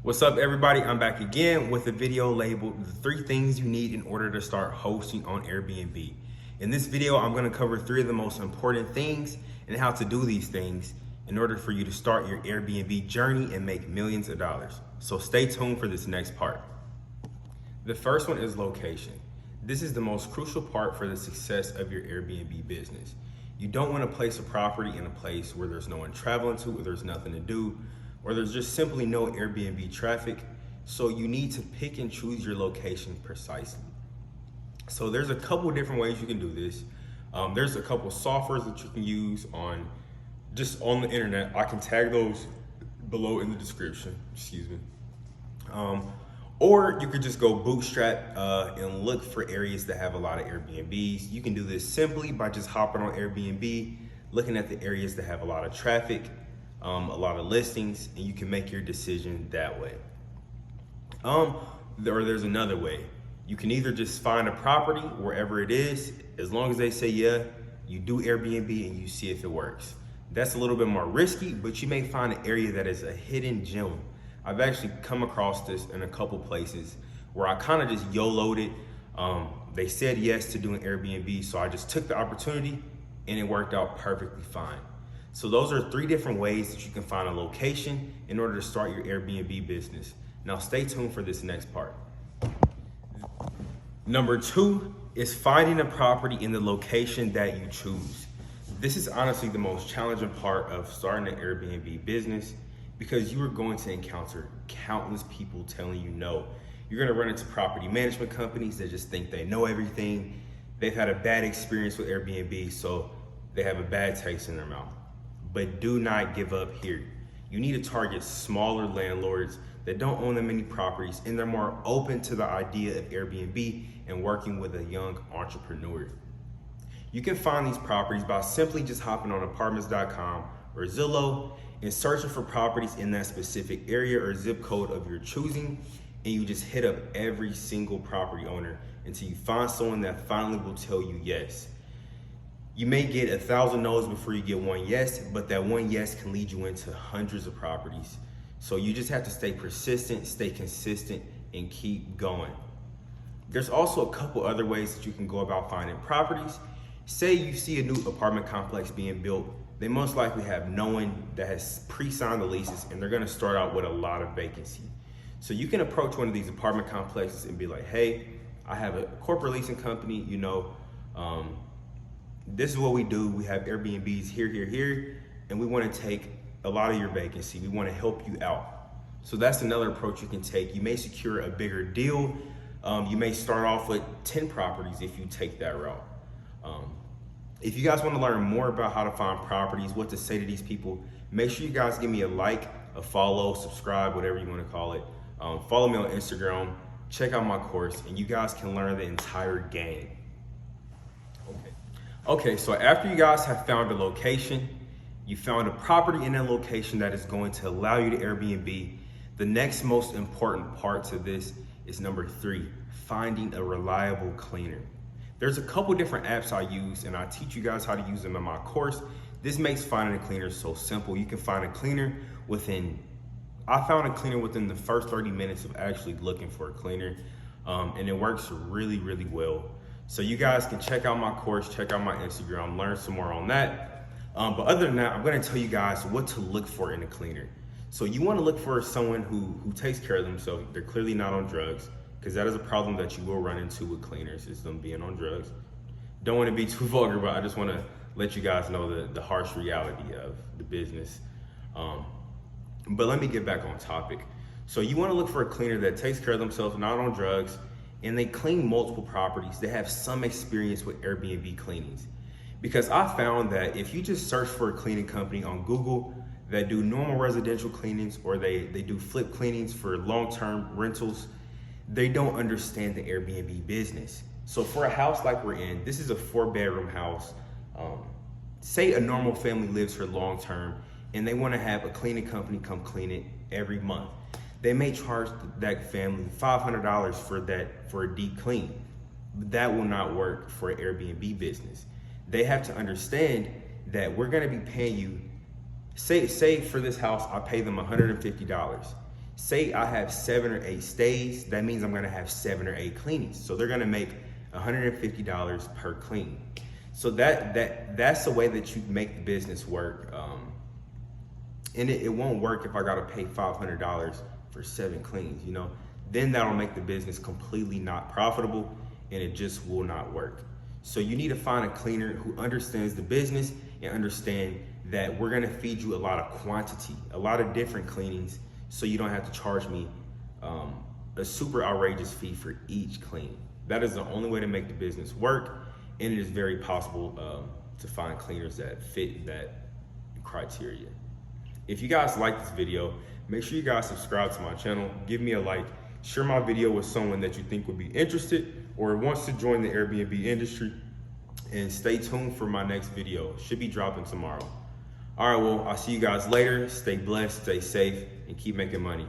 What's up, everybody? I'm back again with a video labeled the 3 things you need in order to start hosting on Airbnb. In this video, I'm going to cover 3 of the most important things and how to do these things in order for you to start your Airbnb journey and make millions of dollars. So stay tuned for this next part. The first one is location. This is the most crucial part for the success of your Airbnb business. You don't want to place a property in a place where there's no one traveling to, or there's nothing to do, or there's just simply no Airbnb traffic. So you need to pick and choose your location precisely. So there's a couple different ways you can do this. There's a couple softwares that you can use on the internet. I can tag those below in the description, excuse me. Or you could just go bootstrap and look for areas that have a lot of Airbnbs. You can do this simply by just hopping on Airbnb, looking at the areas that have a lot of traffic, a lot of listings, and you can make your decision that way. Or there's another way. You can either just find a property wherever it is, as long as they say yeah, you do Airbnb and you see if it works. That's a little bit more risky, but you may find an area that is a hidden gem. I've actually come across this in a couple places where I kind of just YOLO'd it. They said yes to doing Airbnb, so I just took the opportunity and it worked out perfectly fine. So those are 3 different ways that you can find a location in order to start your Airbnb business. Now stay tuned for this next part. Number 2 is finding a property in the location that you choose. This is honestly the most challenging part of starting an Airbnb business, because you are going to encounter countless people telling you no. You're gonna run into property management companies that just think they know everything. They've had a bad experience with Airbnb, so they have a bad taste in their mouth. But do not give up here. You need to target smaller landlords that don't own that many properties, and they're more open to the idea of Airbnb and working with a young entrepreneur. You can find these properties by simply just hopping on apartments.com or Zillow and searching for properties in that specific area or zip code of your choosing, and you just hit up every single property owner until you find someone that finally will tell you yes. You may get 1,000 no's before you get 1 yes, but that 1 yes can lead you into hundreds of properties. So you just have to stay persistent, stay consistent, and keep going. There's also a couple other ways that you can go about finding properties. Say you see a new apartment complex being built. They most likely have no one that has pre-signed the leases, and they're gonna start out with a lot of vacancy. So you can approach one of these apartment complexes and be like, hey, I have a corporate leasing company, this is what we do. We have Airbnbs here, and we wanna take a lot of your vacancy. We wanna help you out. So that's another approach you can take. You may secure a bigger deal. You may start off with 10 properties if you take that route. If you guys want to learn more about how to find properties, what to say to these people, make sure you guys give me a like, a follow, subscribe, whatever you want to call it. Follow me on Instagram, check out my course, and you guys can learn the entire game. Okay, so after you guys have found a location, you found a property in that location that is going to allow you to Airbnb, the next most important part to this is number 3, finding a reliable cleaner. There's a couple different apps I use, and I teach you guys how to use them in my course. This makes finding a cleaner so simple. You can find a cleaner I found a cleaner within the first 30 minutes of actually looking for a cleaner, and it works really, really well. So you guys can check out my course, check out my Instagram, learn some more on that. But other than that, I'm gonna tell you guys what to look for in a cleaner. So you wanna look for someone who takes care of themselves. They're clearly not on drugs, because that is a problem that you will run into with cleaners, is them being on drugs. Don't want to be too vulgar, but I just want to let you guys know the harsh reality of the business. But let me get back on topic. So you want to look for a cleaner that takes care of themselves, not on drugs, and they clean multiple properties. They have some experience with Airbnb cleanings. Because I found that if you just search for a cleaning company on Google that do normal residential cleanings, or they do flip cleanings for long-term rentals, they don't understand the Airbnb business. So for a house like we're in, this is a 4-bedroom house. Say a normal family lives here long term, and they want to have a cleaning company come clean it every month. They may charge that family $500 for a deep clean. But that will not work for an Airbnb business. They have to understand that we're going to be paying you. Say for this house, I pay them $150. Say I have 7 or 8 stays, that means I'm gonna have 7 or 8 cleanings. So they're gonna make $150 per clean. So that's the way that you make the business work. And it won't work if I gotta pay $500 for 7 cleans, you know? Then that'll make the business completely not profitable and it just will not work. So you need to find a cleaner who understands the business and understand that we're gonna feed you a lot of quantity, a lot of different cleanings, so you don't have to charge me a super outrageous fee for each clean. That is the only way to make the business work, and it is very possible to find cleaners that fit that criteria. If you guys like this video, make sure you guys subscribe to my channel, give me a like, share my video with someone that you think would be interested or wants to join the Airbnb industry, and stay tuned for my next video. It should be dropping tomorrow. All right, well, I'll see you guys later. Stay blessed, stay safe, and keep making money.